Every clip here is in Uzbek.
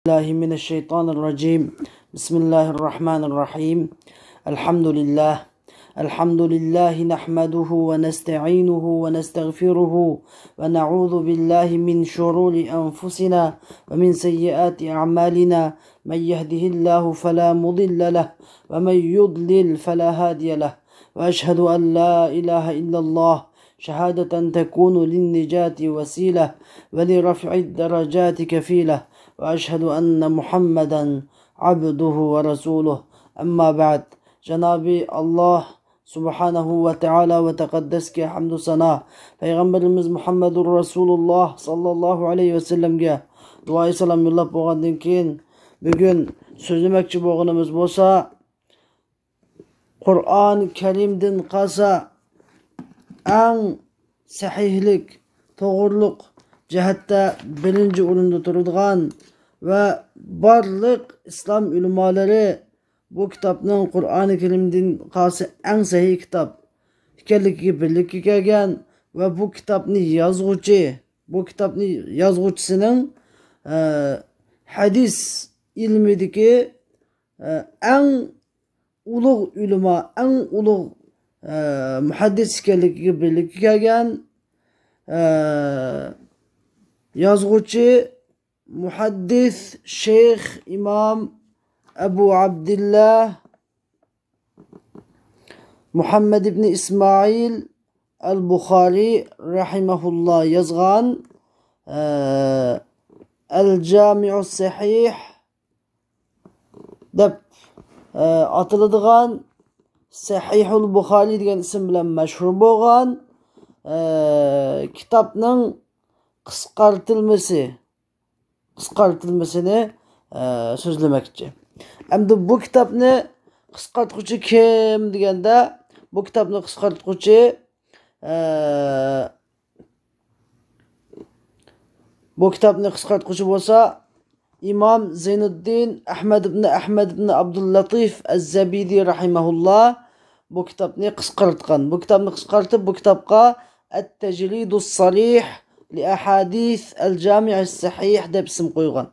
الله من الشيطان الرجيم. بسم الله الرحمن الرحيم. الحمد لله نحمده ونستعينه ونستغفره ونعوذ بالله من شرور أنفسنا ومن سيئات أعمالنا. من يهده الله فلا مضل له ومن يضلل فلا هادي له. وأشهد أن لا إله إلا الله شهادة تكون للنجاة وسيلة ولرفع الدرجات كفيلة. وأشهد أن محمدا عبده ورسوله. أما بعد. Cenab-ı Allah Subhanahu ve Teala ve Tekaddes ki hamdü sana. Peygamberimiz Muhammedur Resulullah sallallahu aleyhi ve sellemge dua salam yollap bolgandan keyin bugün sözlemoqchi bo'lganimiz bo'lsa, Qur'on Karimdan qalsa eng sahihlik, to'g'riliq jihatda birinchi o'rinda turadigan ve barliq islom ulamolari bu kitapның Qur'on-i Karimdan qalsa eng sahih kitap ekanligiga birlikka kelgan ve bu kitapni yozuvchisining hadis ilmidagi eng ulug' ulamo, eng ulug' muhaddis ekanligiga birlikka kelgan yozuvchi muhaddis Şeyh İmam Ebu Abdillah Muhammed ibn İsmail el-Bukhari rahimahullah yazgan El-Cami'us Sahih deb atıladigan Sahihul Bukhari degan isim bilan mashhur bo'lgan kitapning qisqartilmasini so'zlamoqchi. Endi bu kitapni qisqartuvchi kim deganda, bu kitapni qisqartuvchi bo'lsa İmam Zeynuddin Ahmad ibn Abdullatif Az-Zabidi rahimahullah bu kitapni qisqartgan. Bu kitapni qisqartib bu kitapga At-Tajlidus Sarih li Ahadith Al-Jami' Sahih deb isim qo'ygan.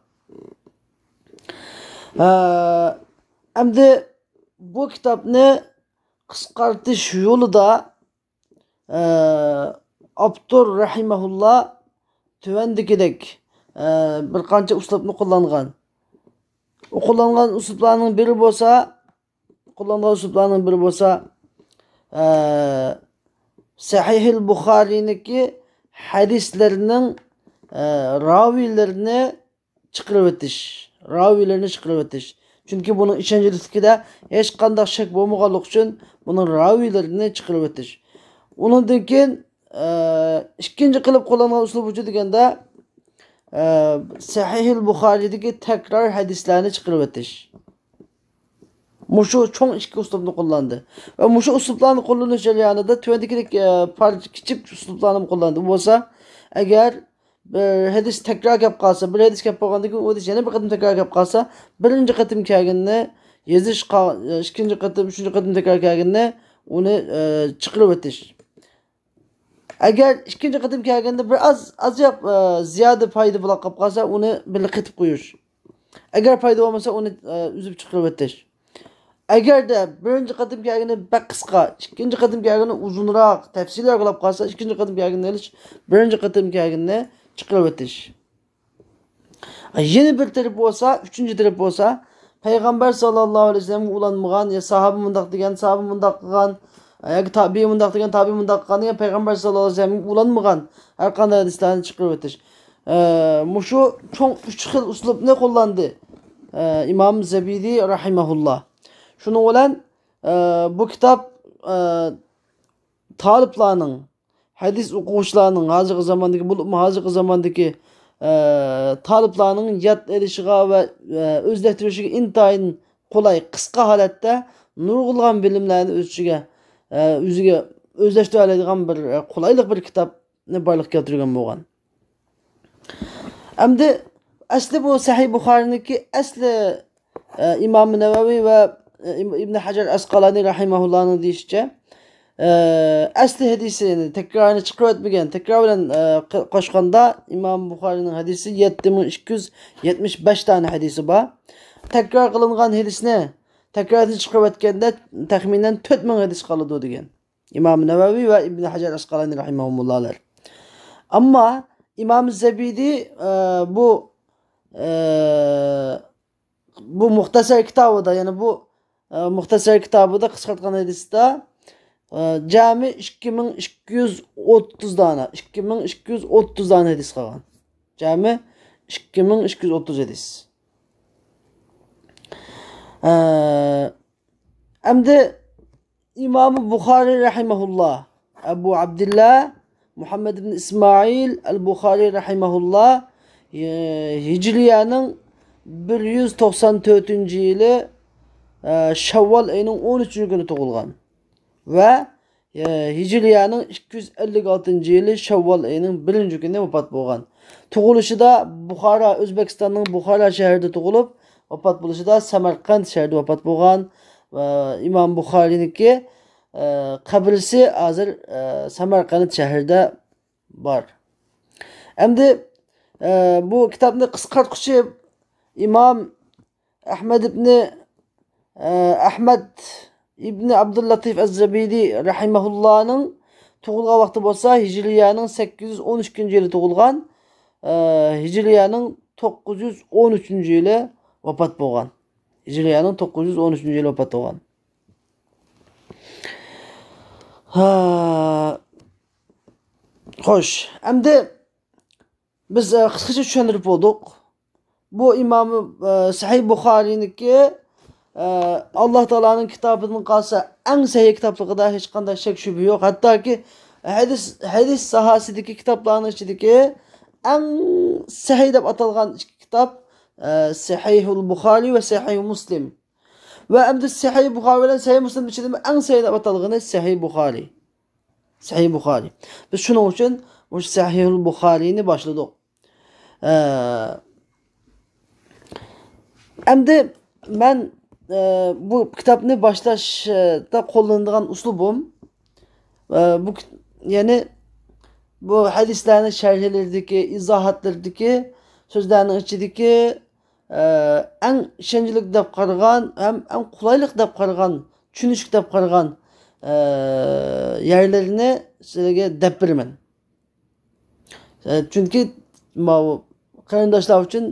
Endi bu kitapni qisqartish yo'lida Abdur rahimahullah tuvandikidek bir qancha uslubni qo'llangan. Qo'llangan uslublarning biri bo'lsa Sahih al-Bukhari'niki hadislarning ravilerini chiqarib o'tish. Çünkü bunun ishonchliligida hech qanday shak bo'lmaganligi uchun bunun ravilerini chiqarib o'tish. Undan keyin ikkinchi qilib qo'llangan uslubi deganda Sahih al-Bukhari'dagi takrar hadislarni chiqarib o'tish. Mushu cho'ng ikki uslubni qo'llandi. Va mushu uslublarni qo'llanish jarayonida tuvandagidek kichik uslublarni qo'llandi. Bo'lsa, agar bir hadis takrar kelib qolsa, bir hadis kelib qolgandan keyin u hadis yana bir qatim takrar kelib qolsa, birinchi qatim kelganini yozish, ikkinchi qatim, uchinchi qatim takrar kelganini uni chiqarib o'tish. Agar ikkinchi qatim kelganda bir aziyab ziyoda foyda bilan qolib qolsa, uni bir qitib qo'yish. Agar foyda bo'lmasa, uni uzib chiqarib o'tish. Agar da birinchi qatim kelganda bak qisqa, ikkinchi qatim kelganda uzunroq tafsillar qilib qolsa, ikkinchi qatim kelganda birinchi qatim kelganda chiqarib o'tish. Yeni bir taraf bo'lsa, uchinchi taraf bo'lsa, payg'ambar sallallohu alayhi vasallam ulanmagan, ya sahoba mundaq degan, sahoba mundaq qilgan, yoki tabi'in mundaq degan, tabi'in mundaq qilgan, payg'ambar sallallohu alayhi vasallam ulanmagan har qanday hadislarni chiqarib o'tish. Mushu cho'ng 3 xil uslubni qo'llandi İmam Zabidi rahimahullah. Şunu bilan bu kitap taliplarning, hadis o'quvchilarning hozirgi zamondagi taliplarning yod elishiga va o'zlashtirishiga intayin qulay, qisqa holatda nurg'ulg'an bilimlarni o'ziga o'zlashtira oladigan bir qulaylik bir kitobni barliqqa keltirgan bo'lgan. Endi asli bu Sahih Buxoriyninki asli İmam Navaviy ve İbn Hajar Asqalani rahimahullah'ın deyişçe asli hadisini tekrarını çıkartmagan, tekrar bilan qo'shganda İmam Buxoriyning hadisi 7275 tane hadisi bor. Tekrar qilingan hadisni tekrardan chiqarayotganda taxminan 4000 hadis qoladi degan. İmam Nevevi ve İbn Hacer Asqalani rahimahumullah. Ama İmam Zebidi bu muhtasar kitabıda, yani bu muhtasar kitabıda kısaltgan hadiste cami 2230 tane 2230 tane hadis kalgan. Cami 2230 hadis. Emdi İmam Buxari rahimahullah, Ebu Abdillah Muhammed ibn İsmail el-Buxari rahimahullah Hicriye'nin 194. yılı Şevval ayının 13. günü doğulgan ve Hicriye'nin 256. yılı Şevval ayının 1. günü vefat bolgan. Tuguluşu da Buxara, Özbekistan'ın Buxara şehirde tugulup, vefat buluşu da Samarkand şehirde vefat bolgan. İmam Buxari'ninki kabrisi hazır Samarkand şehirde var. Endi bu kitabni qisqartquchi İmam Ahmed ibn Abdullatif Az-Zabidi rahimahullah'ның tug'ilgan vaqti bo'lsa Hicriye'nin 813. yılı tug'ilgan, Hicriye'nin 913. yılı vefat bo'lgan. Hicriye'nin 913. yılı vefat bo'lgan. Xo'sh, endi biz qisqacha tushuntirib bo'ldik. Bu İmam Sahih Buxori'niki Allah Teala'nın kitabının qalsa eng sahih kitaplıqda hech qanday shak shubha yo'q. Hattoki hadis sahasidagi kitaplarning ichidagi eng sahih deb atalgan kitap Sahihul Buxori ve Sahih Muslim. Ve endi Sahih Buxori bilan Sahih Muslim ichida eng sahih deb atalgani Sahih Buxori. Sahih Buxori. Biz shuning uchun o'sha Sahihul Buxori'ni boshladik. Endi men bu kitapni boshlashda qo'llanadigan uslubim bu yani bu hadislarning sharhlaridagi, izohatlaridagi so'zlarning ichidagi eng ishonchli deb qaragan, ham eng qulaylik deb qaragan, tushunish deb qaragan yerlerini sizlarga deb beraman. Chunki qarindoshlar uchun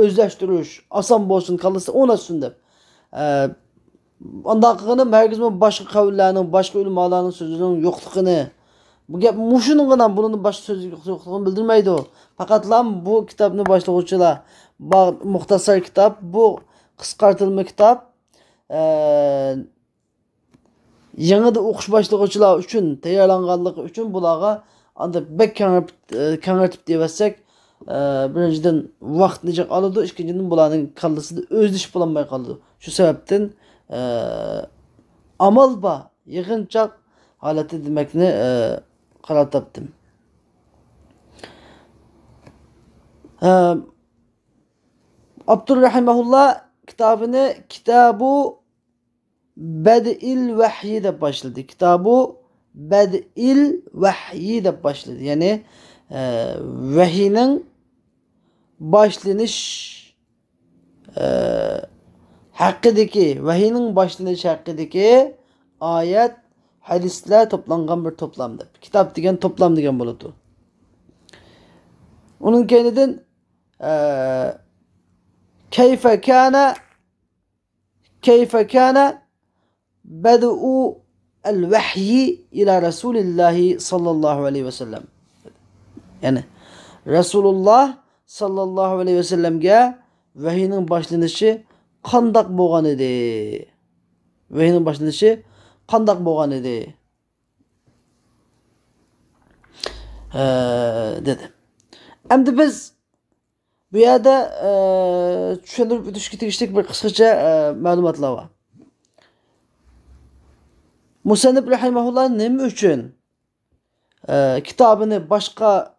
o'zlashtirish oson bo'lsin, qilsa o'nasin deb. Ondan qilib herkes boshqa qavullarning, boshqa ulamolarning so'zining yo'qligini, bu gap mushuning bunun boshqa so'zi yo'qligini bildirmaydi. Faqatlam bu kitobni boshlovchilar, muxtasar kitap, bu qisqartirilma kitap yanada o'qish boshlovchilar uchun tayyorlanganligi uchun bularga anda bek kengaytib devasak, birinchidan vaqt necha oladi, ikkinchidan bularning kallasida o'zlish bo'lmay qoldi. Shu sababdan amal ba yig'inchoq holati demakni qaror topdim. Abdurrahimahullah kitabını Kitabu Bed'il Vahyi deb başladı. Kitabu Bed'il Vahyi deb başladı. Yani vahiyning başlanış haqqidagi, vahiyning başlanış haqqidagi ayet, hadislar toplangan bir toplam deb. Kitap degan toplam degan bo'ladi. Onun keynidan keyfe kana bed'u el-vahyi ila Resulillahi sallallahu aleyhi ve sellem. Yani Resulullah sallallahu aleyhi ve sellem'ge vahiyning başlanışı qandaq bo'lgan edi. Vahiyning başlanışı qandaq bo'lgan edi dedi. Endi biz bu yerda tushuntirib o'tishga tegishli bir qisqacha ma'lumotlar bor. Musannif rahimahullah nima uchun kitobini boshqa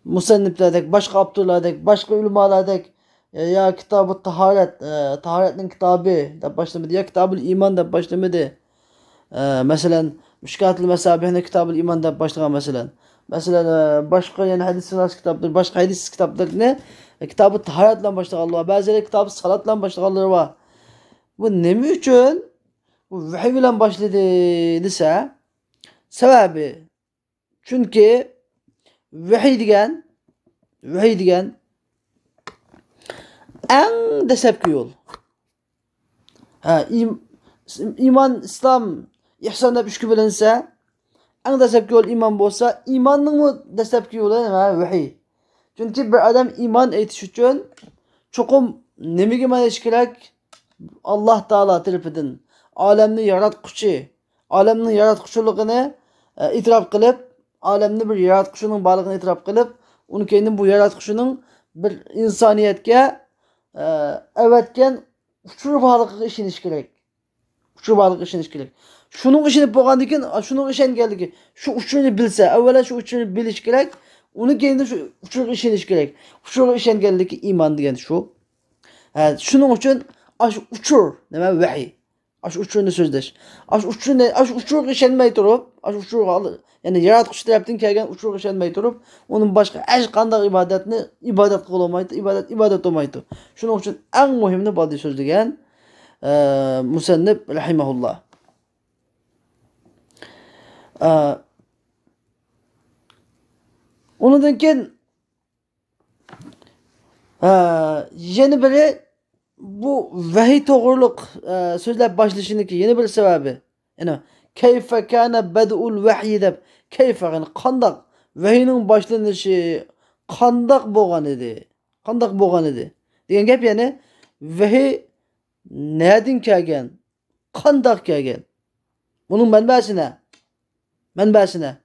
musanniflardek, boshqa avtorlardek, boshqa ulamolardek ya kitobi tahoratning kitobi deb boshlamadi, ya kitobul iymon deb boshlamadi, Mesela Müşkatil Mesabih'in Kitab-ı İman'da başlayan mesela. Mesela başka yani hadis sınavı kitapları, başka hadis kitapları ne? Kitabı taharatla başlayan Allah. Bazıları kitabı salatla başlayanları var. Bu ne mi için? Bu vahiy bilen başladı dese sebebi. Çünkü vahiy degan en desepki yol. Ha, iman, İslam, ihsan deb üçkü bilinse, en desepki yol iman bolsa, imanның mı desepki yolu nima? Vahiy. Çünkü bir adam iman etiş üçün çokum nemiga manash kerak? Allah Taala tarafidan alemni yaratquchi, alemning yaratquchiligini itiraf qilib, alemni bir yaratquchining borligini itiraf qilib, uni keyin bu yaratquchining bir insoniyatga avatgan uçur borligiga ishonish kerak. Uçur borligiga ishonish kerak. Shuning ishonib bo'lgandan keyin, shuning ishonganligi, shu uchurni bilsa, avvalo shu uchurni bilish kerak, uni keyin shu uchurga ishonish kerak. Uchurga ishonganligi iymon degan shu. Shuning uchun ash uchur nima vahiy. Ash uchurni so'zlash. Ash uchurga ishonmay turib, ash uchurga ya'ni yaratquchi tarafdan kelgan uchurga ishonmay turib, uning boshqa hech qanday ibodatni ibodat qila olmaydi, ibodat bo'lmaydi. Shuning uchun eng muhimni bu so'zlagan musannif rahimahulloh. Ondan keyin yana biri bu vahiy to'g'riliq so'zlab boshlashiniki yana bir sababi. Yani kayfa kana badul vahyi deb kayfa qandoq vahiyning boshlanishi qandoq bo'lgan edi? Qandoq bo'lgan edi? Degan gap ya'ni vahiy nereden kelgan? Qandoq kelgan? Bunun manbasine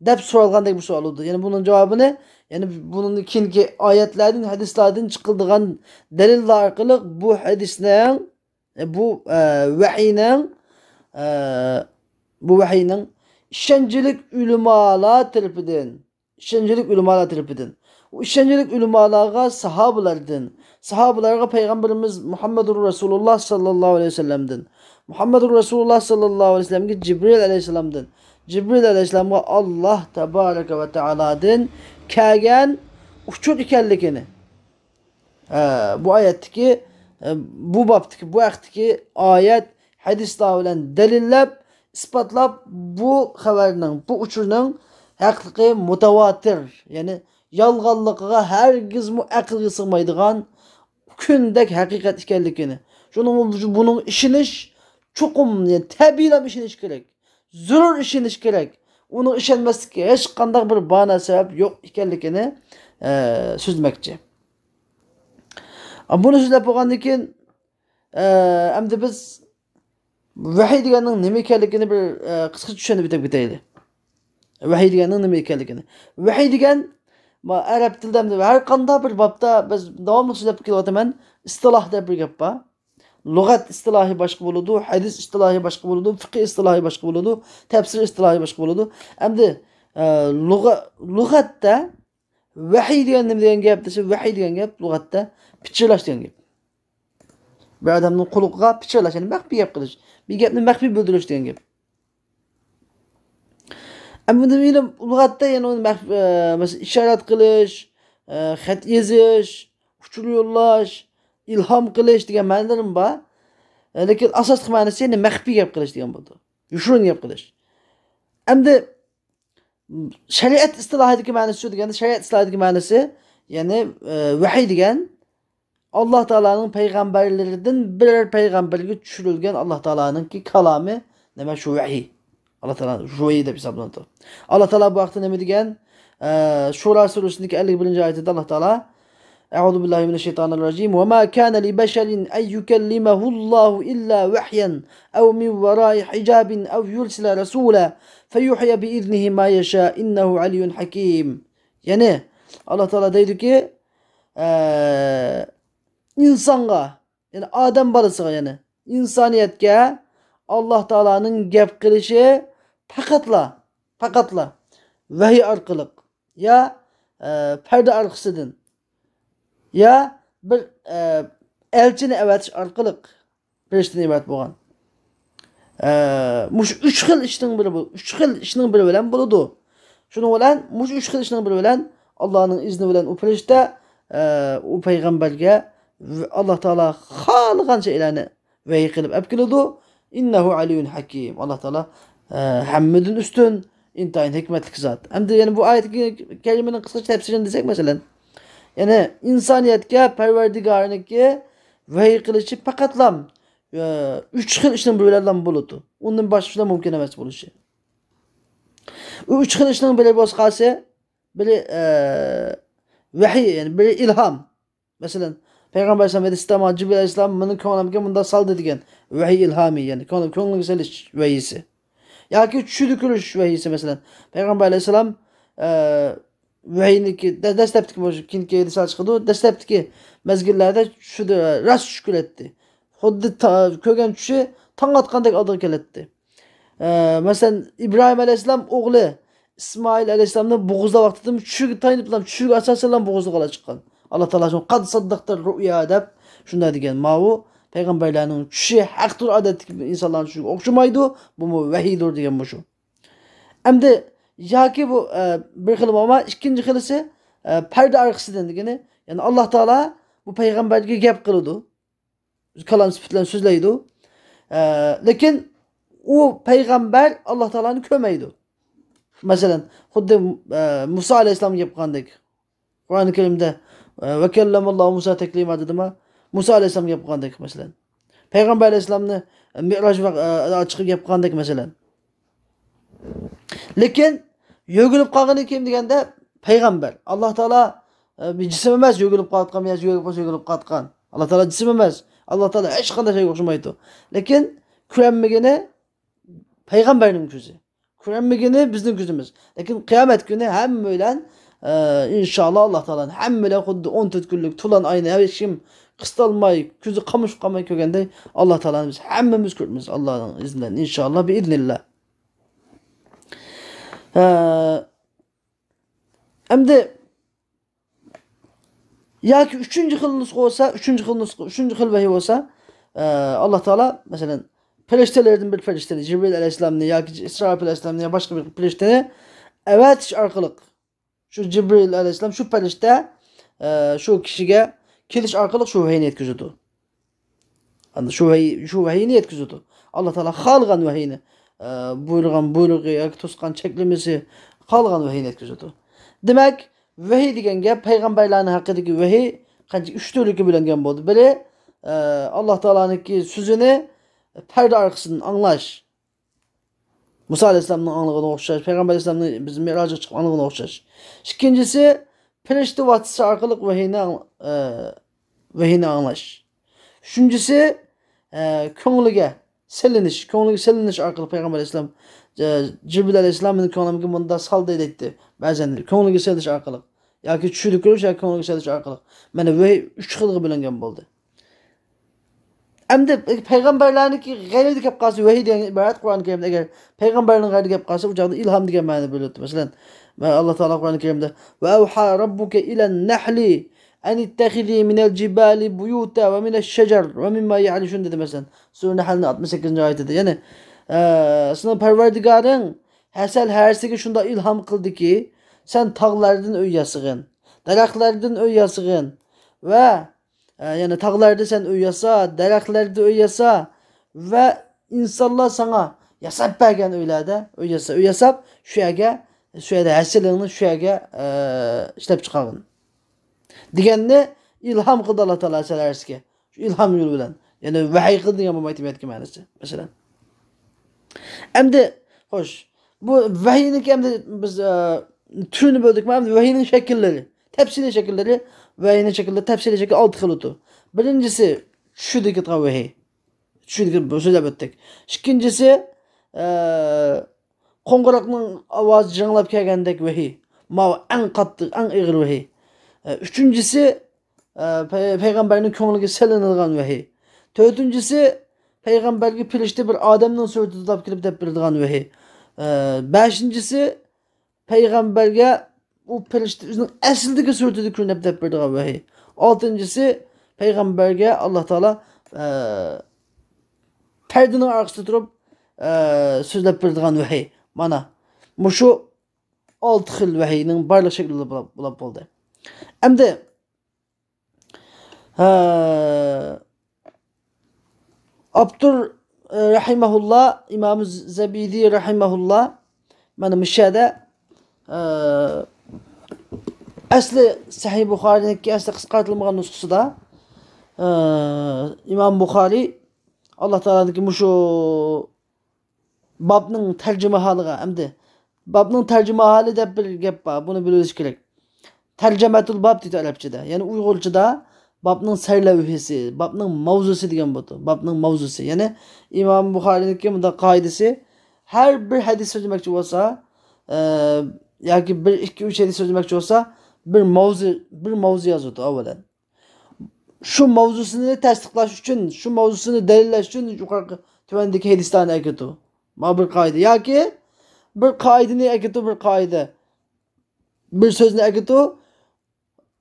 deb so'ralgandek bir savol oldu. Yani bunun cevabını yani bunun ikinci ayetlerden, hadislerden çıkıldıgan deliller arkalık bu hadislerin bu vahiynin işencelik ulemalar tarafından o işencelik ulemalara sahabelerga Peygamberimiz Muhammedur Resulullah sallallahu aleyhi ve sellem'den Muhammedur Resulullah sallallahu aleyhi ve sellem'e Cibril aleyhisselam'dan Cibril aleyhisselam'a Allah tebareke ve teala'dan kelgen uçur ikenlikini bu ayetteki bu babtaki bu ayetteki ayet hadisler bilen delillep ispatlap bu haberinin bu uçurunun haqiqiy mutavatir yani yalğanlıqıga hergiz mu aqlga sığmaydigan kündek hakikat ikenlikini bunun işiniş çokum yani tabiiylab işiniş gerek. Zürür işiniş gerek. Onu işenmezlikке hiç qandaq bir bana sebep yok ikenlikini sözlemekçi. Bunu sözlep bo'lgandan keyin endi biz vahiy deganning nima ekanligini bir qisqa tushunib ketaylik. Vahiy deganning nima ekanligini. Vahiy degan arab tilida har qanday bir babda biz davomli so'zlab kelyapman, istiloh deb bir gap bor. Lügat istilahi başka buludu, hadis istilahi başka buludu, fıkıh istilahi başka buludu, tefsir istilahi başka buludu. Hem de lügatta vahiy degan gap desa, vahiy degan gap lügatta pichirlash degan gap. Bir adamning quluqiga pichirlash, yani maxfiy gap qilish, bir gapni maxfiy bildirish degan gap. Ama lügatta yani onu mesela işaret qilish, xat yozish, uçur yo'llash, ilham qilish degan ma'nolarim bor. Lekin asosiy ma'nosi yana maxfiy gap qilish degan bo'ldi. Yushirin gap qilish. Endi shariat istilohidagi ma'nosi shu deganda shariat istilohidagi ma'nosi ya'ni vahiy degan Alloh taolaning payg'ambarlaridan biror payg'ambarga tushirilgan Alloh taolaninki kalomi nima shu vahiy. Alloh taolo shu vahiy deb hisoblanadi. Alloh taolo bu vaqtda nima degan? Shura surasidagi 51-oyatida Alloh taolo أعوذ بالله من الشيطان الرجيم وما كان لبشر أن يكلمه الله إلا وحيا أو من وراء حجاب أو يرسل رسولا فيوحي بإذنه ما يشاء إنه علي حكيم. Yani Allah Teala deydi ki insanga yani Adem balısıga yani insaniyetke Allah Teala'nın gap qilishi faqatla vahiy arqılık ya perde arkasıdın ya bir elçini evetiş arqılık firishtadan iborat bo'lgan. mush 3 xil ishning biri bu. 3 xil ishning biri bilan bo'ladi. Shuning bilan mush 3 xil ishning biri bilan Allohning izni bilan u farishta u payg'ambarga Alloh taolo xohlagan shaylarni vahiy qilib olib keladi. İnnehu aliyyun hakim. Allah Teala hammadan ustun, intayin hikmetli zat. Hem de yani bu ayet kelimenin kısaca tefsirini desek mesela. Yani insaniyetke, perverdigarınki vahiy qilishi faqatlam 3 xil ishning bilan bo'ladi. Undan boshqa mumkin emas bo'lishi. U 3 xil ishning biri boshqasi, biri vahiy, yani biri ilham. Mesela Peygamber Aleyhisselam Cibril Aleyhisselam benim ko'nglimga bunda saldı degan vahiy ilhami, yani ko'nglimga selish vahiysi. Yoki tushunib ko'rish vahiysi mesela. Peygamber Aleyhisselam vahiyniki dastlabki kinki risol chiqdi, dastlabki mezgillarda tushdi, rast shukr etdi. Xuddi ko'rgan tushi tong otgandek oldiga keldi. Mesela İbrahim Aleyhisselam o'g'li İsmail Aleyhisselamni bo'g'izda vaqtida tushiga tayinib, tushiga asosan bo'g'izda qola chiqqan. Allah Teala şun qad saddaqtar ru'ya deb shunday degan. Mavu payg'ambarlarning tushi haqdir odatdagi insonlarning tushiga o'xshamaydi. Bu vahiydir degan bu shu. Endi yoki bu bir xil ama ikkinchi xilisi parda orqasidan degani, ya'ni Alloh taolo bu payg'ambarga gap qiladi. Kalam sifatlarni so'zlaydi. Lekin u payg'ambar Alloh taoloni ko'rmaydi. Masalan, xuddi Musa alayhisalom yapgandek. Qur'oni Karimda ve kellemallahu Musa teklima dedimi? Musa Aleyhisselam yapgandek mesela. Peygamber Aleyhisselam'ni Mi'raj çıkıp yapgandek mesela. Lekin yögülüp kalgani kim degende peygamber. Allah Teala bir cisim emas, yögülüp kalkan veya yögülüp kalkan. Allah Teala cisim emas. Allah Teala hiç qanday şey o'xshamaydi. Lekin kuranmagini peygamberning ko'zi. Kuranmagini bizning ko'zimiz. Lekin qiyomat kuni hamma bilan inşallah Allah Teala'nın hemmele xuddi 14 günlük tulan ayını hiç kim kıstalmay, gözü kamış kalmay kögende Allah Teala'nın biz hemmemiz görmüş Allah'ın izniyle inşallah biiznillah. Hem de ya ki 3. xil nusxa olsa, 3. xil vahiy olsa Allah Teala mesela periştelerden bir perişteli Cibril Aleyhisselam'ını ya ki İsrail Aleyhisselam'ını ya başka bir perişteni evet arkalık şu Cibril Aleyhisselam şu perişte şu kişiye keliş arkalık şu vahiyini yetkizdi. Anladın şu vahiyini yetkizdi. Allah Teala halgan vahiyini buyruğu ya toskan çeklemesi halgan vahiyini yetkizdi. Demek vahiy degan gap payg'ambarlarning haqidagi vahiy qancha 3 turlikka bo'lingan bo'ldi. Biri Alloh taolaning so'zini parda orqasidan anglash. Musa alayhisolamning anlig'iga o'xshash, payg'ambar alayhisolamning biz Mi'rojga chiqib anlig'iga o'xshash. Ikkinchisi firishta vasitasi orqali vahiyni anglash. Uchinchisi ko'ngliga selinish orqali payg'ambar alayhisolam Cibril Aleyhisselam'ın ko'ngliga bunda saldı deydi. Bazen ko'ngliga selish orqali yoki tushunib ko'rish yoki ko'ngliga selish orqali. Mana vahiy 3 xilga bo'lingan bo'ldi. Endi payg'ambarlarniki g'ayri deb qolsa vahiy degan iborat Qur'oni Karimda agar payg'ambarning g'ayri deb qolsa u joqda ilhom degan ma'no bo'ladi. Masalan, Alloh taolo Qur'oni Karimda va auha robbuka ilan nahli an ittakhidhi minal jibali buyuta va minash shajar va mimma ya'rishun dedi masalan. Sura Nahlning 68-oyatida. Ya'ni senin Parvardigarın həsəl hərsiga şunda ilham qıldı ki, sen tağlardan öy yasığın, dərəxtlərdən öy yasığın və yani tağlarda sen öy yasa, dərəxtlərdə öy yasa və insanlar sana yasab bərgən öylərdə öy yasab şüyədə həsilini şüyədə işləb çıxarın. Digənini ilham qıldı Allah Teala həsəl hərsiga. Şu ilham yolu bilən. Yani vəhiy qıldı degan bu aytmayotgan ma'nosi. Mesela. Endi hoş. Bu vahiyni hem de biz türünü böldük mü? Vahiynin şekilleri, tefsiri şekilleri, vahiynin şekilleri, tefsiri şekilleri 6 xil oldu. Birincisi şu dikkat vahiy. Şu dikkat söylep öttik. İkincisi qo'ng'iroqning ovozi janglab kelgandek vahiy. Ma en qattiq, en ig'ir vahiy. Üçüncüsü payg'ambarning ko'ngliga selinilgan vahiy. Dördüncüsü peygamberge pilişte bir adamdan surati tutab kelib deb beradigan vahiy. Beşincisi peygamberge bu pilişte o'zining aslidagi suratida ko'rinib deb beradigan vahiy. Altıncısı peygamberge Allah Teala perdenin arkasında durup so'zlab beradigan vahiy. Mana mushu 6 xil vahiyning barliq shaklida bo'ldi. Endi Abdur rahimahullah, İmam Zabidi rahimahullah mana mishada asli Sahih Buxoriyning asli qisqartirilmagan nusxasida İmam Buxoriy Allah Taola'niki mushu babning tarjima holiga endi babning tarjima holi deb bir gap bor. Buni bilish kerak. Tarjamatul bab deydi arabchada. Ya'ni Uyg'urchada babning sarlavhasi, babning mavzusi degan bo'ldi. Babning mavzusi. Ya'ni İmam Buxoriyniki bunda qoidasi har bir hadis so'zlamoqchi bo'lsa, yoki 1 2 3 hadis so'zlamoqchi bo'lsa, bir mavzu yozadi avvalan. Şu mavzusini tasdiqlash uchun, şu mavzusini dalillash uchun yuqorqi tuvandagi hadislarni aytadi. Ma bir qoida yoki bir qoidani aytadi, bir qoida. Bir so'zni aytadi.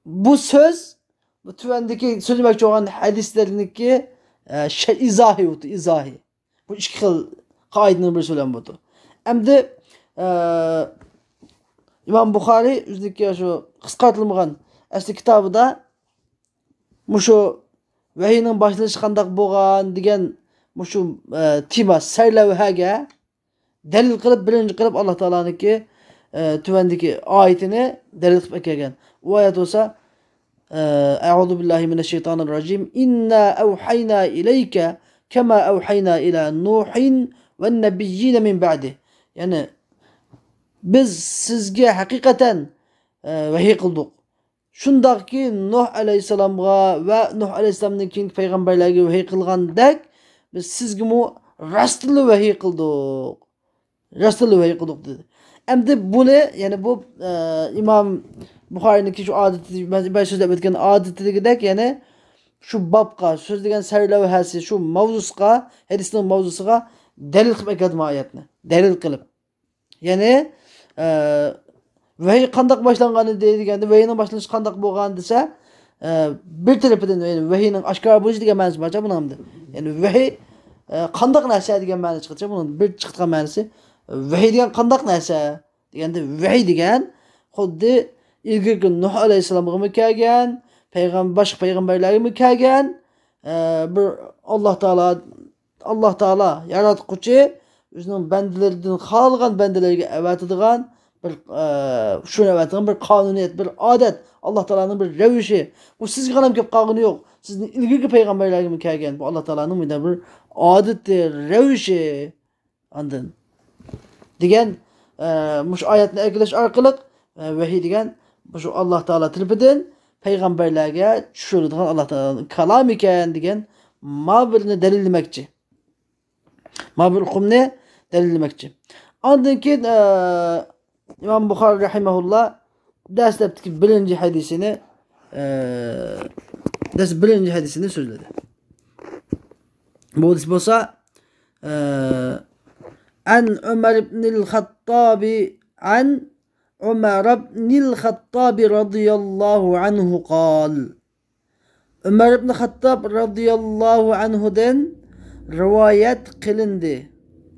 Bu söz bu tuvandagi so'zlamoqchi bo'lgan hadislarniki izohi. Bu ikki xil qoidaning bir so'zlam bo'ldi. Endi İmam Buxoriy o'ziga shu qisqartirilmagan asli kitobida mushu vahiyning boshlanishi qanday bo'lgan degan mushu tema sarlavhaga dalil qilib birinchi qilib Alloh taolaniki tuvandagi oyatini dalil qilib kelgan. U oyat bo'lsa A'udhu billahi mineşşeytanirracim. İnna evhayna ileyke kema evhayna ila Nuhin ve nebiyyine min ba'di. Yani biz sizge hakikaten vahiy qildik. Shundaqki Nuh alayhisalomga va Nuh alayhisalomning keyingi payg'ambarlarga vahiy qilgandek biz sizga mu rastli vahiy qildik. Rastli vahiy qildik dedi. Endi buni yani bu İmam Buxoriyning shu odati, ben so'zlab o'tgan odatidagidek yani shu babga so'zlagan sarlavhasi, shu mavzusiga, hadisning mavzusiga dalil qilib aytadi oyatni. Dalil qilib. Yani vahiy qanday boshlanganini deydiganda vahiyning boshlanishi qanday bo'lgan desa bir tarafidan yani vahiyning oshkor bo'lishi degan ma'nosi bor buni hamda. Yani vahiy qanday narsa degan ma'no chiqadi. Buning bir chiqqan ma'nosi vahiy degan qanday narsa deganda vahiy degan xuddi ilgirki Nuh alayhisalomga kelgan, boshqa payg'ambarlarga kelgan bir Alloh Taolo yaratquchi o'zining bandalaridan xohlagan bandalarga avatadigan bir shuni avatadigan bir qonuniyat, bir odat, Alloh taolaning bir ravishi. Bu sizga ham kelib qolgani yo'q. Sizning ilgirki payg'ambarlarga kelgan. Bu Alloh taolaning bir odati, ravishi. Ondan degan mush oyatni aytilish orqali vahiy degan shu Alloh taolo tarafidan payg'ambarlarga tushirilgan Alloh taolaning kalom ekan degan ma'birni dalillamoqchi. Ma'bir hukmni dalillamoqchi. Ondan keyin İmam Buxoriy rahimahullah dastlabki birinchi hadisini so'zladi. Bu hadis bo'lsa an Umar ibn al-Khattab an Umar ibn al-Khattab radhiyallahu anhu qal. Umar ibn Khattab radhiyallahu anhudan rivayet qilindi.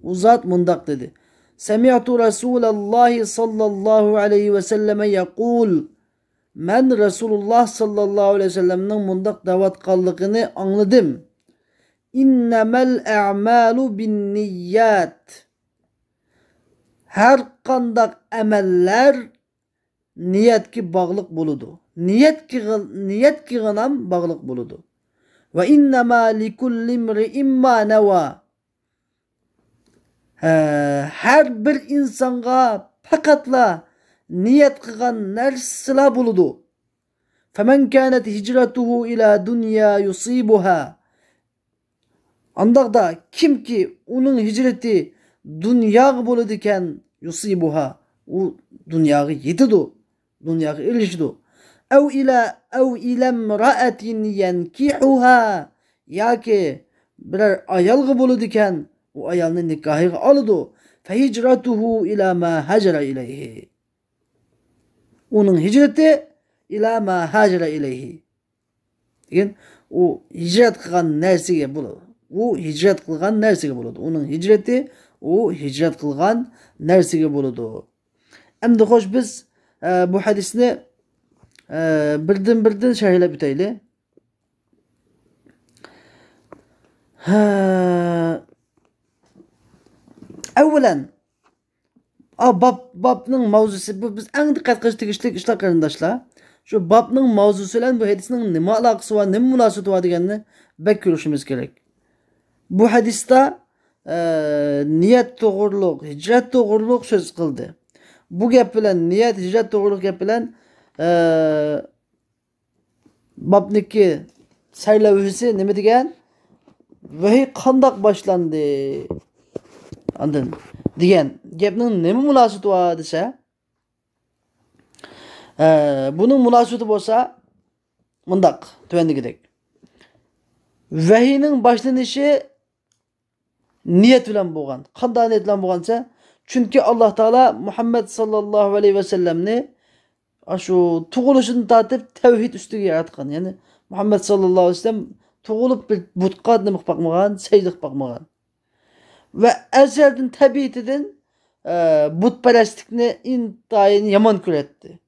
U zot mundaq dedi. Sami'tu Rasulullah sallallahu aleyhi ve selleme yaqul. Men Rasulullah sallallahu aleyhi ve sellem'nin mundaq davat qilligini anladım. İnnemel a'malu bin niyyat. Her qandaq ameller niyetki bağlıq buludu. Niyetki gınam bağlıq buludu. Ve innema likulli imri'in ma neva. Her bir insanga fakatla niyet qilgan narsalar buludu. Femen kanet hicratuhu ila dunya yusibuha. Andaqda kimki onun hicreti dunyaga bo'ladigan yusibuha, u dunyoga yetidu, dunyoga erishdi. Aw ila imra'atin yankihuha, yoki biror ayolga bo'ladigan u ayolni nikohiga oladi. Fa hijratuhu ila ma hajara ilayhi. Onun hicreti ila ma hajara ilayhi. Degan u hijrat qilgan narsaga bo'ladi. u hijrat qilgan narsaga bo'ladi. Uning hijrati u hijrat qilgan narsaga bo'ladi. Endi xo'sh biz bu hadisni birdan sharhlab o'taylik. Avvalan babning mavzusi bu biz eng diqqat qilish tegishli ishlar qarindoshlar. Shu babning mavzusi bilan bu hadisning nima aloqasi va nima munosabati bor deganni bak ko'rishimiz kerak. Bu hadisda niyat to'g'riliq, hijrat to'g'riliq so'z qildi. Bu gap bilan niyat, hijrat to'g'riliq gap bilan babniki saylavisi nima degan? Vahiy qandoq boshlandi? Andın degan gapning nima munosabati bor desa, buning munosabati bo'lsa mundaq tuvandagidek. Vahiyning boshlanishi niyat bilan bo'lgan. Qanday niyat bilan bo'lgansa, chunki Alloh taolo Muhammad sallallohu alayhi vasallamni shu tug'ilishidan tortib tavhid ustiga yaratgan. Ya'ni Muhammad sallallohu alayhi vasallam tug'ilib bir butqa nima qilib boqmagan, sajda qilib boqmagan. Ve ezelden tabiatinden butperestlikni intayin yaman küretti.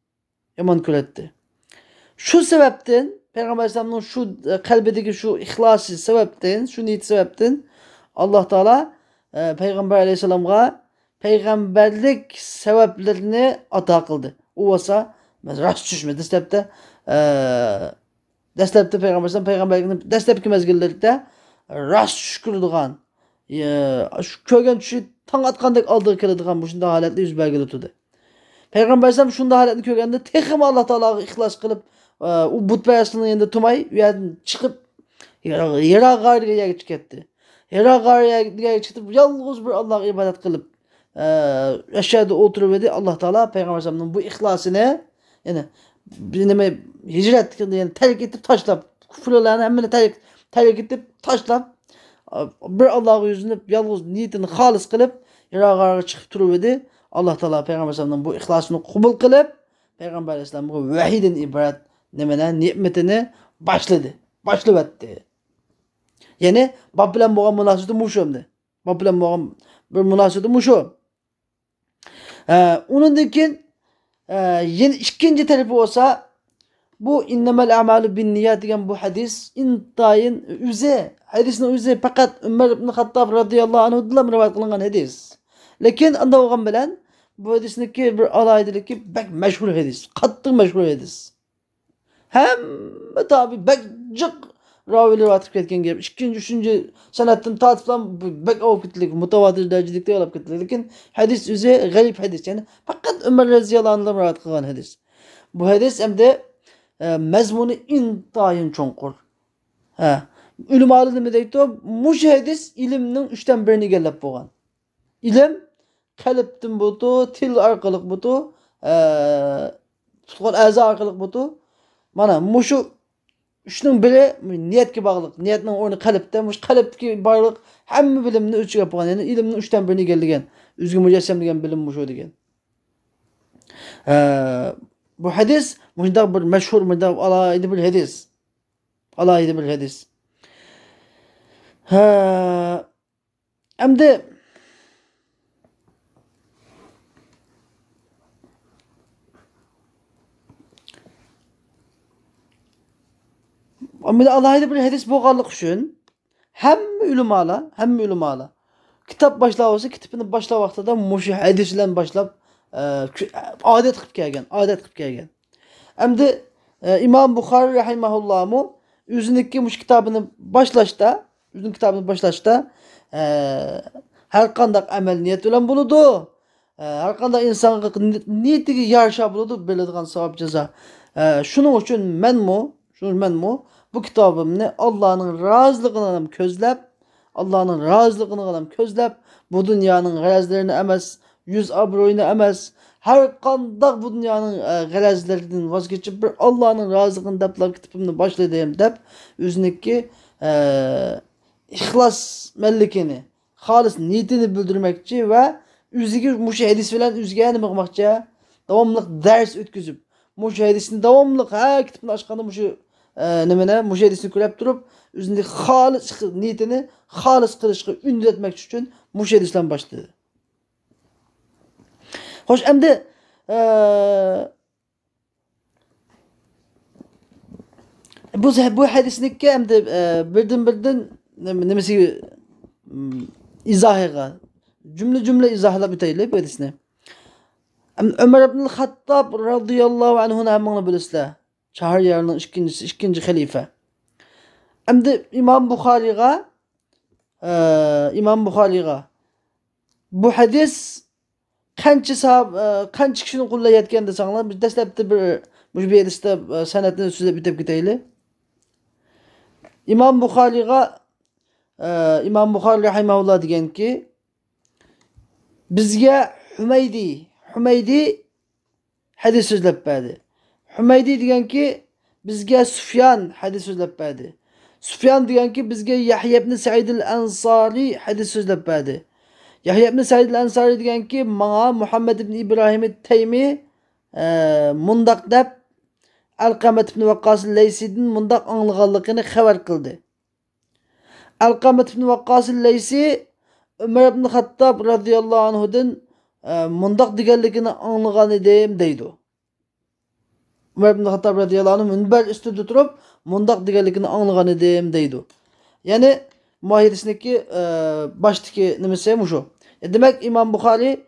Yaman küretti. Şu sebepten Peygamber Aleyhisselam'ın şu kalbedeki şu ihlası sebepten, şu niyet sebepten Allah Teala Peygamber Aleyhisselam'a peygamberlik sebeplerini ata kıldı. O olsa rast düşmedi. Deslepte Peygamber Aleyhisselam peygamberliğini deslepki mezgillerde rast şükürdüğün şu kögen düşü tan atqandek aldığı keladigan bu şunda halatda yüz belgilib turdi. Peygamber Aleyhisselam şunda halatni ko'rganda texim Allah Taologa ixlos qilib, u butparastlikni endi tumay, u yerdan chiqib Hira g'origa ketdi. Hira g'origa chiqib yolg'iz bir Allohga ibodat qilib, ashyoda o'tirib edi. Alloh taolo Peygamber Aleyhisselamning bu ixlosini, ya'ni nima hijrat qildi, tark etib tashlab, kufrlarni hammani tark etib tashlab bir Allah'a yüzünü yalnız niyetini halis kılıp Hira çıkıp durup edi. Allah Teala Peygamber Aleyhisselam'ın bu ihlasını kubul kılıp Peygamber Aleyhisselam bu vahidin ibaret nimetini başladı. Başladı. Yani bab bilan bo'lgan munosabati mushu endi. Bab bilan bo'lgan bir munosabati mushu. Undan keyin yana ikkinchi tarafi bo'lsa bu innemel a'malu bin niyat degan bu hadis intayin hadisning o'zi faqat Umar ibn Xattob radhiyallohu anhu bilan rivoyat qilingan hadis. Lekin unda bo'lgan bilan bu hadisniki bir alaydilik bak mashhur hadis, qattiq mashhur hadis. Hamma tabi bak jiq ravilar rivoyat qilib ketgan gap. 2-3 sanatdan tortib bak olib ketdik, mutawatir darajada olib ketdik. Lekin hadis o'zi g'arib hadis, ya'ni faqat Umar radhiyallohu anhu rivoyat qilgan hadis. Bu hadis hamda mazmuni intayin cho'nqur. Ulamalar nima deydi? Mush hadis ilmning 3dan 1ni egallab bo'lgan. Ilm qalbdan bo'ldi, til orqali bo'ldi, tutgan a'zo orqali bo'ldi. Mana mushu 3ning biri niyatga bog'liq. Niyatning o'rni qalbda, mush qalbga bog'liq hamma bilimni o'lchab qo'ygan. Ya'ni ilmning 3dan 1ni egallagan. O'zga mujassam degan bilim mushu degan. Bu hadis mundaq bir mashhur, mundaq alayda bir hadis. Alayda bir hadis. Endi alayda bir hadis bo'lganligi uchun hamma ulamalar kitob boshlab olsa, kitobni boshlab vaqtida mushu hadis bilan boshlab odat qilib kelgan. Endi İmam Buxoriy rahimahulloh o'ziniki mush kitobini boshlashda har qanday amal niyat bilan bo'ladi. Har qanday insonga niyatiga yarasha bo'ladi, biladigan savob jazo. Shuning uchun menmu bu kitobimni Allohning roziligini ko'zlab, bu dunyoning g'arazlarini emas, yüz obro'yini emas, har qanday bu dunyoning g'arazlaridan voz kechib bir Allohning roziligini deb kitobimni boshladim deb o'ziniki ixlos mallikini, xolis niyatini bildirmoqchi va o'ziga mush hadis bilan o'ziga nima qilmoqchi? Davomli dars o'tkazib, mush hadisni davomli kitobni ochganda mush nimene müşedisini külep durup üzerinde halis niyetini halis kılışkı ünlü etmek için müşedisden başladı. Hoş emdi bu hadisnikka emdi birden nimesi izahıga cümle izahla biteyli bu hadisini. Ömer ibn Hattab radıyallahu anhu'na hemmana bilisler. Çahar yarının ikinci halife. Emdi İmam Bukhari'ga bu hadis qancha kishini qo'llayotgan desanglar biz dastlabda bir bu hadisda sanatini so'zlab bitib ketaylik. İmam Bukhari rahimahulloh deganki bizga Humaydi hadis so'zlab berdi. Humaydi deganki bizga Sufyan hadis so'zlab berdi. Sufyan deganki bizga Yahya ibn Sa'id al-Ansari hadis so'zlab berdi. Yahya ibn Sa'id al-Ansari deganki menga Muhammad ibn İbrahim at-Taymi mundaq deb Alqamat ibn Waqqas al-Laysi'dan mundaq anglaganligini xabar qildi. Alqamat ibn Waqqas al-Laysi Ömer ibn Hattab radıyallahu anhu'dan mundaq deganligini anglagan edim deydi. Ömer ibn Hattab radıyallahu anhu minber üstüde durup mundaq deganligini anglagan edim deydi. Yani muahidisindeki baştaki nimesi şu. Demek İmam Bukhari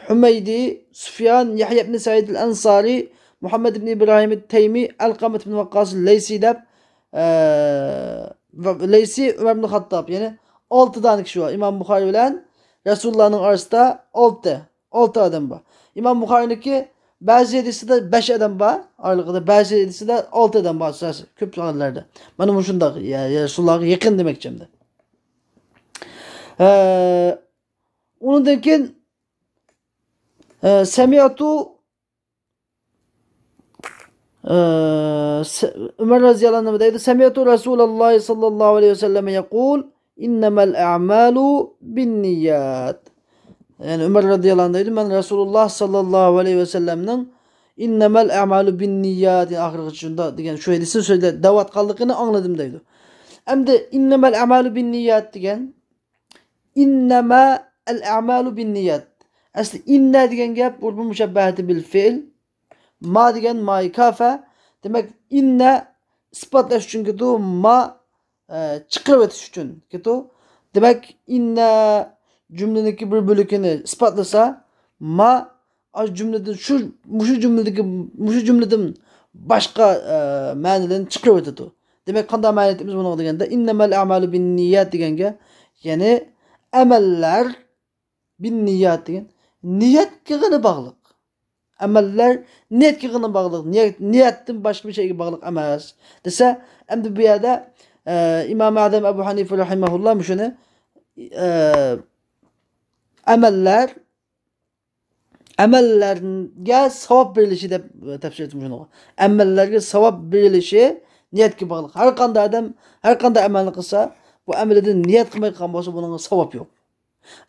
Humaydi, Sufyan, Yahya ibn Sa'id al-Ansari, Muhammed ibn İbrahim at-Taymi, Alqamat ibn Waqqas al-Laysi deb Laysi Ömer ibn Hattab yani 6 tane kişi var. İmam Bukhari bilen Resulullah'ın arasında 6 adam var. İmam Bukhari'ninki bazı hadisi de 5 adam var. Aralıkta bazı hadisi de 6 adam var. Köp sanatlarda. Bana bu şunda Resulullah'a yakın demek şimdi. Onun dekin Semiyatu Ömer radıyallahu anh deydi. Semiyatu Resulullah sallallahu aleyhi ve selleme yekul innemel a'malu bin niyyat. Yani Ömer radıyallahu anh deydi. Ben Resulullah sallallahu aleyhi ve sellem'nin innemel a'malu bin niyyat ahir kıçında diyen şu hadisi söyle davat kaldıkını anladım deydi. Hem de innemel a'malu bin niyyat diyen innema el a'malu bin niyyat. Asli inne diyen gap bu müşebbehati bil fiil. Ma diyen ma kafe. Demek inne ispatlaş için kitu ma çıkarıvetiş için kitu. Demek inne cümledeki bir bölükünü ispatlasa ma az cümlede şu cümleden başka manilerini çıkarıvetiyor. Demek kanda maniyetimiz bunu degende innemel a'malu bin niyyat degenge yani ameller bin niyyat degen niyet kıgını bağlılık. Ameller niyet kıgını bağlılık. Niyetin başka bir şeye bağlılık emas. Dese emdi bu yerde İmam-ı Azam Ebu Hanife rahimahullah şunu amellerge savab verilişi de tefsir etmiş onu. Amellerge savab verilişi niyetki bağlılık. Her kanda adam her kanda amelini kılsa bu amelden niyet kılmayı kalmasa bunun savab yok.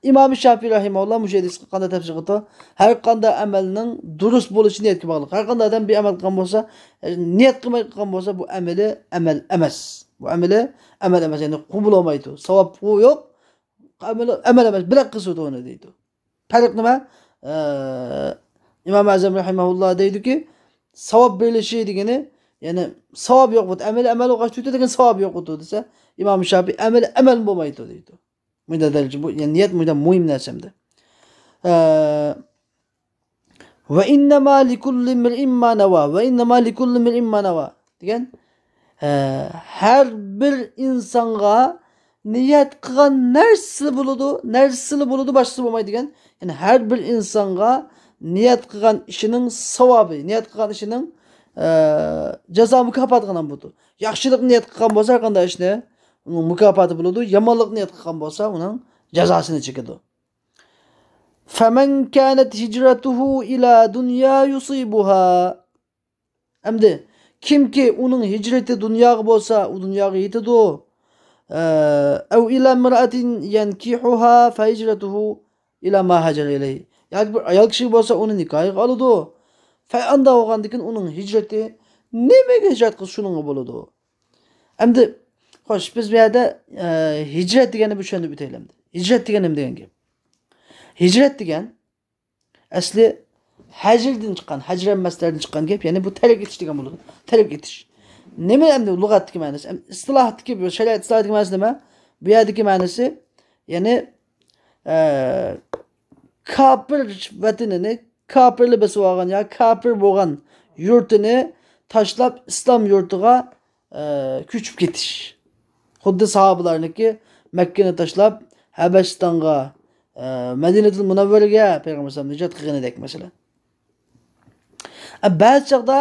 İmam-ı Şafii rahimahullah müşahidisi kanda tefsir etti. Her kanda amelinin dürüst buluşu niyetki bağlılık. Her kanda adam bir amel kılmasa niyet kılmayı kalmasa bu ameli amel emez. Bu ameli amel emez yani kubul olmaydı. Savab bu yok. Amel emez. Bırak kısıtı onu deydi. Perik nime? İmam-ı Azam rahimahullah deydi ki savab birleşiği degeni yani savab yok bu. Amel o kaç tüyde degen savab yok bu dese İmam-ı Şafii amel bulmaydı deydi. Mühim derece bu yani niyet mühim nersemde. Ve innema likulli mir'in ma neva ve innema likulli mir'in ma neva degen her bir insanga niyet kılgan nersili buludu başsız bulmayı degen yani her bir insanga niyet kılgan işinin savabı niyet kılgan işinin ceza mükafatı budu. Yaxşılık niyet kılgan bolsa kanda işine onun mükafatı buludu. Yamanlık niyet kılgan bolsa onun cezasını çekidu. فَمَنْ كَانَتْ هِجْرَتُهُ اِلَى دُنْيَا يُصِيبُهَا Emdi kim ki onun hicreti dünya bolsa o dünyayı yitidu. Ev ila meratin yenkihuha fe hicretuhu ila ma hacer ileyhi. Yani bir ayal kişi bolsa onun nikahı kalıdı. Fe anda oğandikin onun hicreti Nimaga hijrat qilish shuningga bo'ladi? Endi xo'sh, biz bu yerda hijrat deganni tushunib o'taylik. Hijrat degan nima degan gap? Hijrat degan asli hajrdan chiqqan, hajran masdardan chiqqan gap, ya'ni bu tark etish degan bo'ladi. Tark etish. Nima endi lug'atdagi ma'nosi? Istilohatdagi, shariat istilohatdagi ma'nosi nima? Bu yerdagi ma'nosi ya'ni kafir vatanini, kafirli besib olgan ya kafir bo'lgan yurtini tashlab islom yurtiga ko'chib ketish. Xuddi sahobalarniki Makkani tashlab Habashistonga, Madinatul Munawwaraga Payg'ambar sollallohu alayhi vasallam hijrat qilganidek masalan. Ba'zi chaqda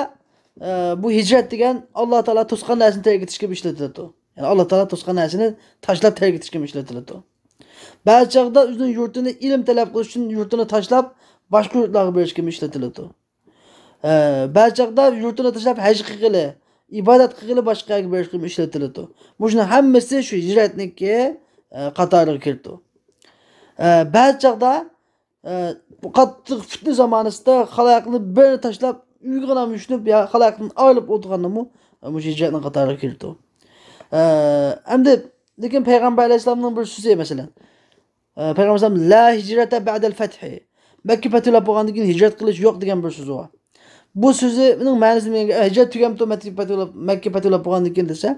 bu hijrat degan Alloh taolo to'sqan narsani tark etishga ishlatiladi. Ya'ni Alloh taolo to'sqan narsani tashlab tark etishga ishlatiladi. Ba'zi chaqda o'zining yurtini ilm talab qilish uchun yurtini tashlab boshqa yurtlarga berishga ishlatiladi. Ba'zi chaqda yurtini tashlab haj qilgili, ibodat qilgili boshqa yerga berishga ishlatiladi. Bu shuni hammasi shu hijratniki qatoriga kirdi. Ba'zi chaqda bu qattiq fitna zamonasida xalqni bir tashlab uyga ham yushnib, ya xalqni olib o'tirganmi, bu hijratning qatoriga kirdi. Endi lekin Payg'ambar alayhisolamning bir so'zi masalan. Payg'ambar alayhisolam la hijrata ba'dal fath. Makka fathlanib bo'lgandan keyin hijrat qilish yo'q degan bir so'zi bor. Bu so'zining ma'nosi menga hijrat tugamdi Makka fathlanib bo'lgandan keyin desa,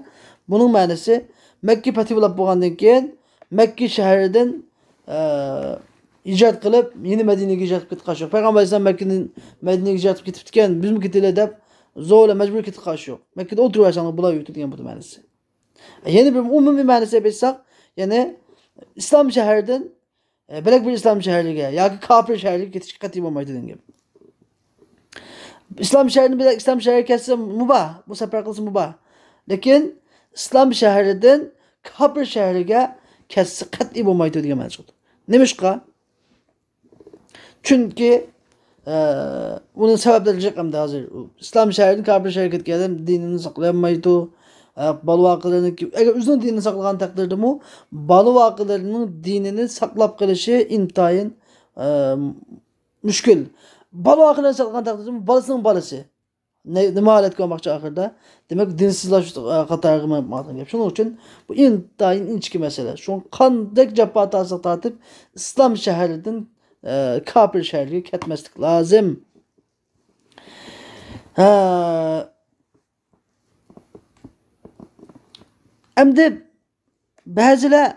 buning ma'nosi Makka fathlanib bo'lgandan keyin Makka shahridan hijrat qilib yeni Madinaga hijrat qilib ketgan yo'q. Payg'ambar alayhisolam Makkadan Madinaga hijrat qilib ketgan, bizmi ketaylik deb zo'rla majbur ketgan yo'q. Makkada o'tiraversan bular yo'q degan bu ma'nosi. Yeni bir umumiy ma'nosi bilsak, ya'ni islom shahridan bilak bir islom shahriga yoki kafir shahriga ketishga qat'iy bo'lmaydi degan gap. İslam şehrini bilak İslam şehri kesse mubah, bu safar qilsa mubah. Lekin islom shahridan kafir shahriga kesse qat'iy bo'lmaydi degan ma'no chiqdi. Nimishqa? Chunki uning sabablari chiqqanda hozir islom shahridan kafir shahriga ketganlar dinini saqlamaydi. Balvaqılarının eğer uzun dinini saklagan takdirde mu balvaqılarının dinini saklap qilishi intayin müşkül. Balvaqılarını saklagan takdirde mu balasının balası. Nima holat ko'rmoqchi oxirida? Demak dinsizlash qatoriga ma'lum gap. Shuning uchun bu intayin inchki masala. Shu qanday jafo ta'sir tortib islom shahridan kafir shahriga ketmaslik lozim. Endi ba'zilar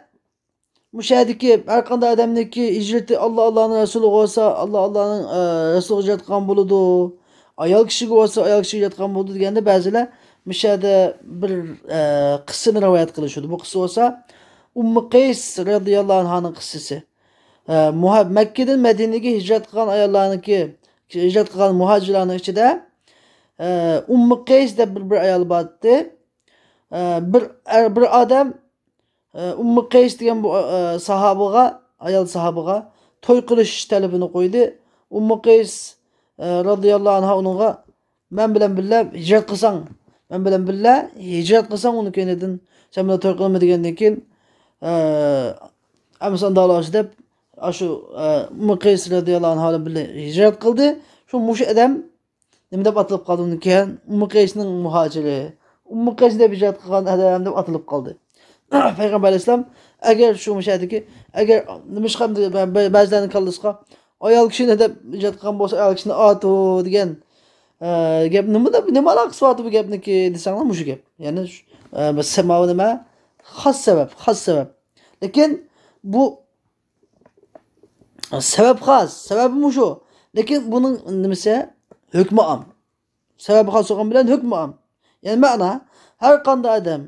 mushadiki har qanday odamniki hijrati Allohning rasuli bo'lsa, Allohning rasuli hijrat qilgan bo'ladi. Ayol kishiga bo'lsa, ayol kishi hijrat qilgan bo'ladi deganda ba'zilar mushada bir qissani rivoyat qilishadi. Bu qissa bo'lsa Ummu Qays radhiyallohu anhaning qissasi. Makkadan Madinaga hijrat qilgan ayollarniki, hijrat qilgan muhojirlarning ichida Ummu Qays deb bir ayol bor edi. Bir adam Ummu Qays degan bu sahobaga, ayol sahobaga to'y qilish talabini qo'ydi. Ummu Qays radhiyallohu anha unga men bilan birga hijrat qilsang, men bilan birga hijrat qilsang uni keynidan sen bilan to'y qilma degandan keyin amson dalosh deb shu Ummu Qays radhiyallohu anha bilan hijrat qildi. Shu mush adam nima deb atilib qoldi undan keyin Ummu Qaysning muhojiri. Ummu Qays deb hijrat qilgan adam deb atilib qoldi. Payg'ambar alayhisalom agar shu mushadiki agar nimishqam ba'zilarning kallasiga ayol kishini deb hijrat qilgan bo'lsa ayol kishini atu degan gap nima aloqasi bor bu gapniki desanglar mushu gap. Ya'ni sababi nima? Xos sabab. Lekin bu sabab xos, sababi mushu. Lekin buning nimasi? Hukmi am. Sababi xos bo'lgan bilan hukmi am. Yani ma'na har qanday odam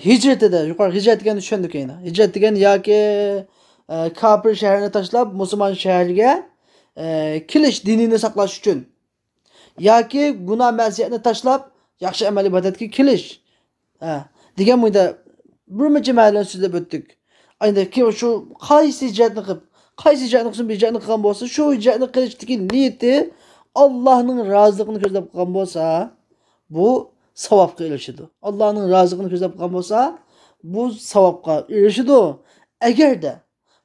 hijratida, yuqori hijrat deganni tushundik endi. Hijrat degan yoki kafir shahrini tashlab musulmon shahriga kelish dinini saqlash uchun yoki gunoh ma'siyatni tashlab yaxshi amal ibodatga kelish. Degan bunda bir necha ma'no so'zlab o'tdik. Endi kim shu qaysi hijratni qilsin, hijratni qilgan bo'lsa, shu hijratni qilishdagi niyati Allohning roziligini ko'zlab qilgan bo'lsa, bu savobga erishadi. Allohning roziligini ko'zlab qilgan bo'lsa, bu savobga erishadi. Agarda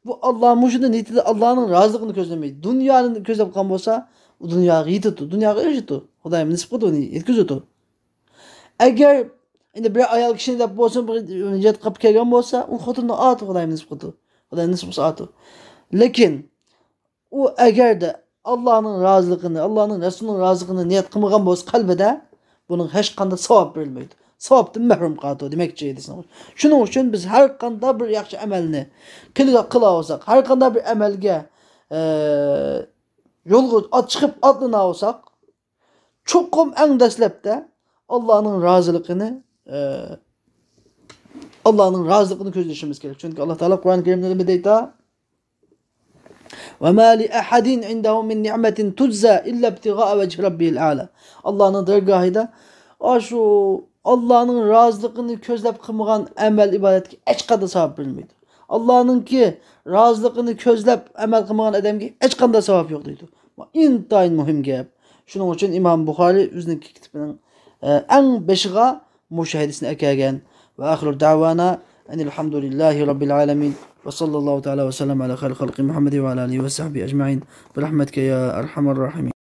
bu Alloh mushuni niyatida Allohning roziligini ko'zlamaydi, dunyoni ko'zlab qilgan bo'lsa, u dunyoga yetadi, dunyoga erishadi. Xudoyim nisb qildi uni, yetkazadi. Agar endi bir ayol kishini deb bo'lsin, bir niyat qilib kelgan bo'lsa, u xotinning oti Xudoy nisbati. Xudoy nisbati oti. Lekin u agarda Allohning roziligini, Allohning Rasulining roziligini niyat qilmagan bo'lsa qalbida, buning hech qanday savob berilmaydi. Savobdan mahrum qoladi demoqchi edi. Shuning uchun biz har qanday bir yaxshi amalni qila olsak, har qanday bir amalga yo'lga chiqib otlana olsak, cho'qim eng dastlabda Allohning roziligini ko'zlashimiz kerak. Chunki Alloh taolo Qur'oni Karimda nima deydi? وَمَا لِأَحَدٍ عِنْدَهُ مِنْ نِعْمَةٍ تُجْزَى إِلَّا ابْتِغَاءَ وَجْهِ رَبِّهِ الْأَعْلَى. Allah'ın dergahida şu Allah'ın razılıkını közlep kılmagan emel ibadetki hiç kadar sevap verilmeydi. Allah'ın ki razılıkını közlep emel kılmagan adamki hiç kadar sevap yok deydi. İntayın mühim gap. Şunun için İmam Bukhari üzerindeki kitabının en beşiğe müşahidesini ekergen. Ve ahiru davana enilhamdülillahi rabbil alemin. Ve sallallahu teala ve sellem ala khayri halqi Muhammedi ve ala alihi ve sahbihi ecma'in. Bi rahmetke ya erhamer rahimin.